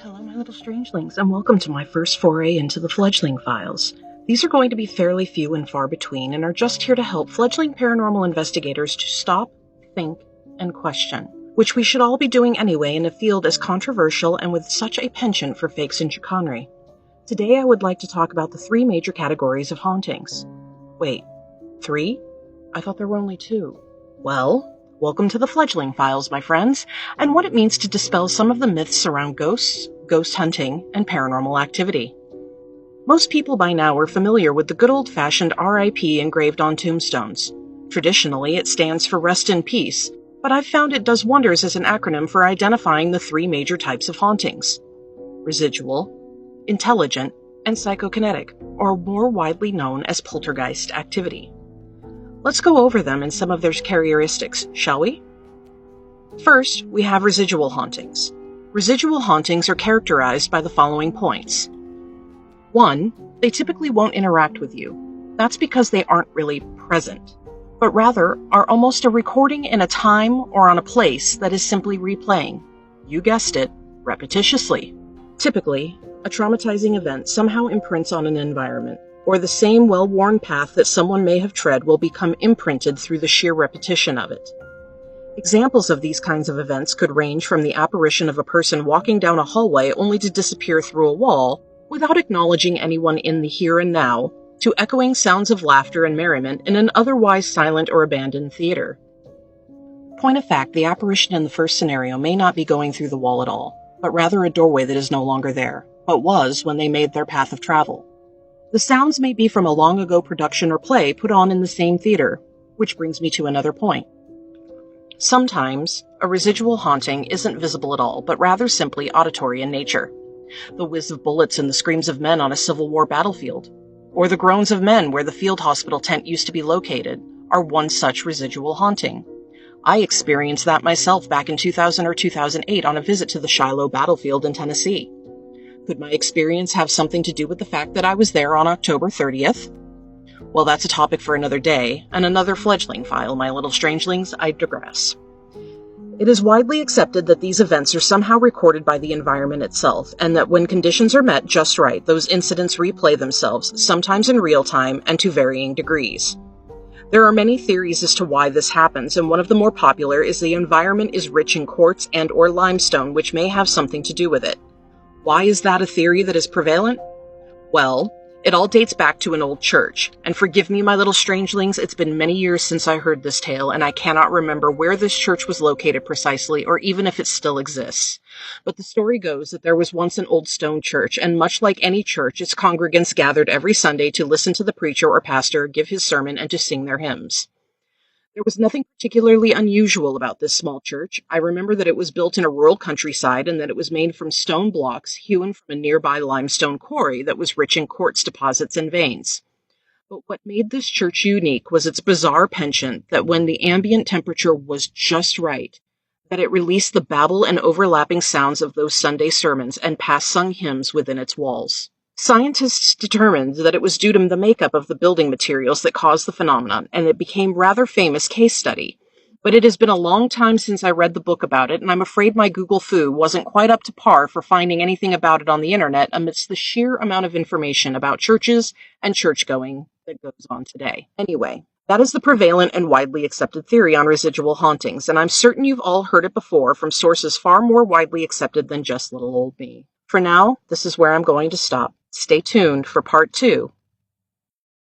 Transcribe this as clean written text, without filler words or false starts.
Hello, my little strangelings, and welcome to my first foray into the Fledgling Files. These are going to be fairly few and far between, and are just here to help fledgling paranormal investigators to stop, think, and question, which we should all be doing anyway in a field as controversial and with such a penchant for fakes and chicanery. Today I would like to talk about the three major categories of hauntings. Wait, three? I thought there were only two. Well, welcome to the Fledgling Files, my friends, and what it means to dispel some of the myths around ghosts, ghost hunting, and paranormal activity. Most people by now are familiar with the good old-fashioned RIP engraved on tombstones. Traditionally, it stands for Rest in Peace, but I've found it does wonders as an acronym for identifying the three major types of hauntings: residual, intelligent, and psychokinetic, or more widely known as poltergeist activity. Let's go over them and some of their characteristics, shall we? First, we have residual hauntings. Residual hauntings are characterized by the following points. 1. They typically won't interact with you. That's because they aren't really present, but rather are almost a recording in a time or on a place that is simply replaying. You guessed it, repetitiously. Typically, a traumatizing event somehow imprints on an environment, or the same well-worn path that someone may have tread will become imprinted through the sheer repetition of it. Examples of these kinds of events could range from the apparition of a person walking down a hallway only to disappear through a wall without acknowledging anyone in the here and now, to echoing sounds of laughter and merriment in an otherwise silent or abandoned theater. Point of fact, the apparition in the first scenario may not be going through the wall at all, but rather a doorway that is no longer there, but was when they made their path of travel. The sounds may be from a long ago production or play put on in the same theater, which brings me to another point. Sometimes, a residual haunting isn't visible at all, but rather simply auditory in nature. The whiz of bullets and the screams of men on a Civil War battlefield, or the groans of men where the field hospital tent used to be located, are one such residual haunting. I experienced that myself back in 2000 or 2008 on a visit to the Shiloh battlefield in Tennessee. Could my experience have something to do with the fact that I was there on October 30th? Well, that's a topic for another day, and another fledgling file, my little strangelings. I digress. It is widely accepted that these events are somehow recorded by the environment itself, and that when conditions are met just right, those incidents replay themselves, sometimes in real time and to varying degrees. There are many theories as to why this happens, and one of the more popular is the environment is rich in quartz and or limestone, which may have something to do with it. Why is that a theory that is prevalent? Well, it all dates back to an old church, and forgive me, my little strangelings, it's been many years since I heard this tale, and I cannot remember where this church was located precisely, or even if it still exists. But the story goes that there was once an old stone church, and much like any church, its congregants gathered every Sunday to listen to the preacher or pastor give his sermon and to sing their hymns. There was nothing particularly unusual about this small church. I remember that it was built in a rural countryside and that it was made from stone blocks hewn from a nearby limestone quarry that was rich in quartz deposits and veins. But what made this church unique was its bizarre penchant that when the ambient temperature was just right, that it released the babble and overlapping sounds of those Sunday sermons and past-sung hymns within its walls. Scientists determined that it was due to the makeup of the building materials that caused the phenomenon, and it became a rather famous case study. But it has been a long time since I read the book about it, and I'm afraid my Google Foo wasn't quite up to par for finding anything about it on the internet amidst the sheer amount of information about churches and church-going that goes on today. Anyway, that is the prevalent and widely accepted theory on residual hauntings, and I'm certain you've all heard it before from sources far more widely accepted than just little old me. For now, this is where I'm going to stop. Stay tuned for part 2